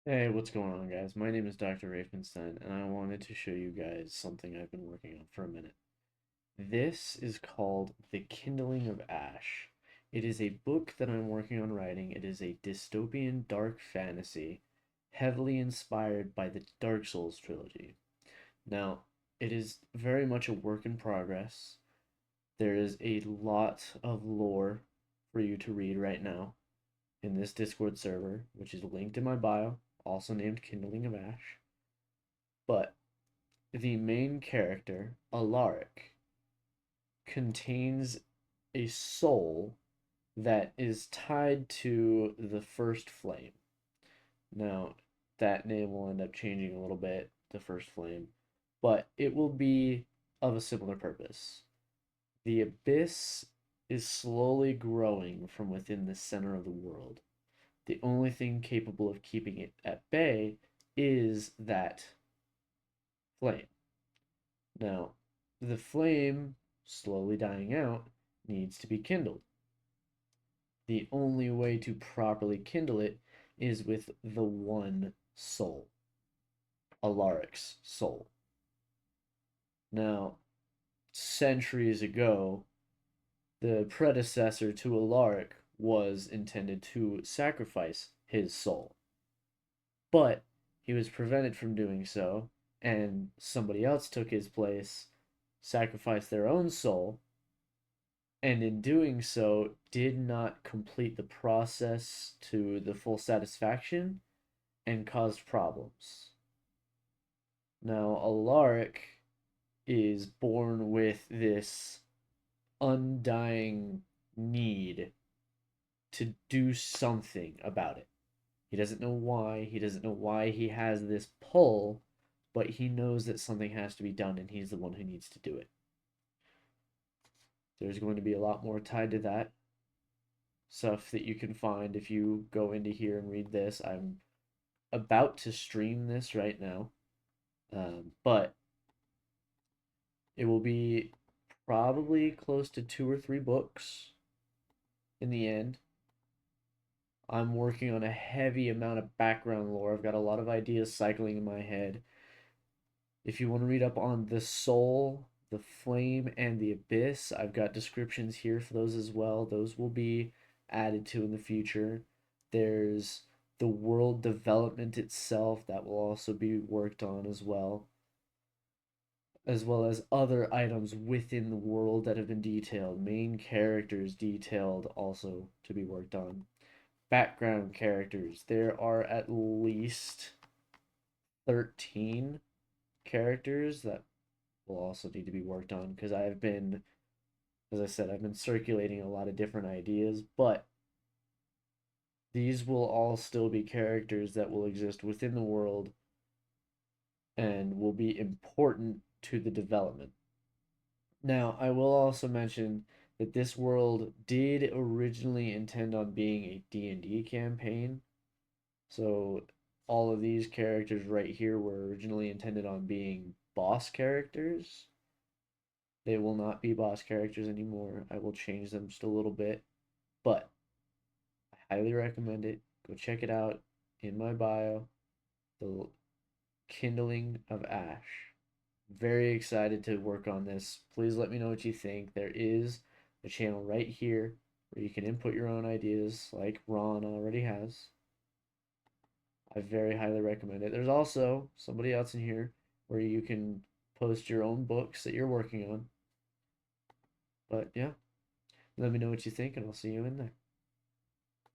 Hey, what's going on, guys? My name is Dr. Ravenstein, and I wanted to show you guys something I've been working on for a minute. This is called The Kindling of Ash. It is a book that I'm working on writing. It is a dystopian dark fantasy, heavily inspired by the Dark Souls Trilogy. Now, it is very much a work in progress. There is a lot of lore for you to read right now in this Discord server, which is linked in my bio, also named Kindling of Ash. But the main character, Alaric, contains a soul that is tied to the first flame. Now, that name will end up changing a little bit, the first flame, but it will be of a similar purpose. The abyss is slowly growing from within the center of the world. The only thing capable of keeping it at bay is that flame. Now, the flame, slowly dying out, needs to be kindled. The only way to properly kindle it is with the one soul, Alaric's soul. Now, centuries ago, the predecessor to Alaric was intended to sacrifice his soul, but he was prevented from doing so, and somebody else took his place, sacrificed their own soul, and in doing so did not complete the process to the full satisfaction and caused problems. Now, Alaric is born with this undying need to do something about it. He doesn't know why, he doesn't know why he has this pull, but he knows that something has to be done and he's the one who needs to do it. There's going to be a lot more tied to that stuff that you can find if you go into here and read this. I'm about to stream this right now, but it will be probably close to 2 or 3 books in the end. I'm working on a heavy amount of background lore. I've got a lot of ideas cycling in my head. If you want to read up on the soul, the flame, and the abyss, I've got descriptions here for those as well. Those will be added to in the future. There's the world development itself that will also be worked on as well as other items within the world that have been detailed, main characters detailed also to be worked on. Background characters, there are at least 13 characters that will also need to be worked on because I've been, as I said, I've been circulating a lot of different ideas, but these will all still be characters that will exist within the world and will be important to the development. Now, I will also mention that this world did originally intend on being a D&D campaign. So all of these characters right here were originally intended on being boss characters. They will not be boss characters anymore. I will change them just a little bit, but I highly recommend it. Go check it out in my bio. The Kindling of Ash. Very excited to work on this. Please let me know what you think. There is a channel right here where you can input your own ideas, like Ron already has. I very highly recommend it. There's also somebody else in here where you can post your own books that you're working on. But yeah, let me know what you think, and I'll see you in there.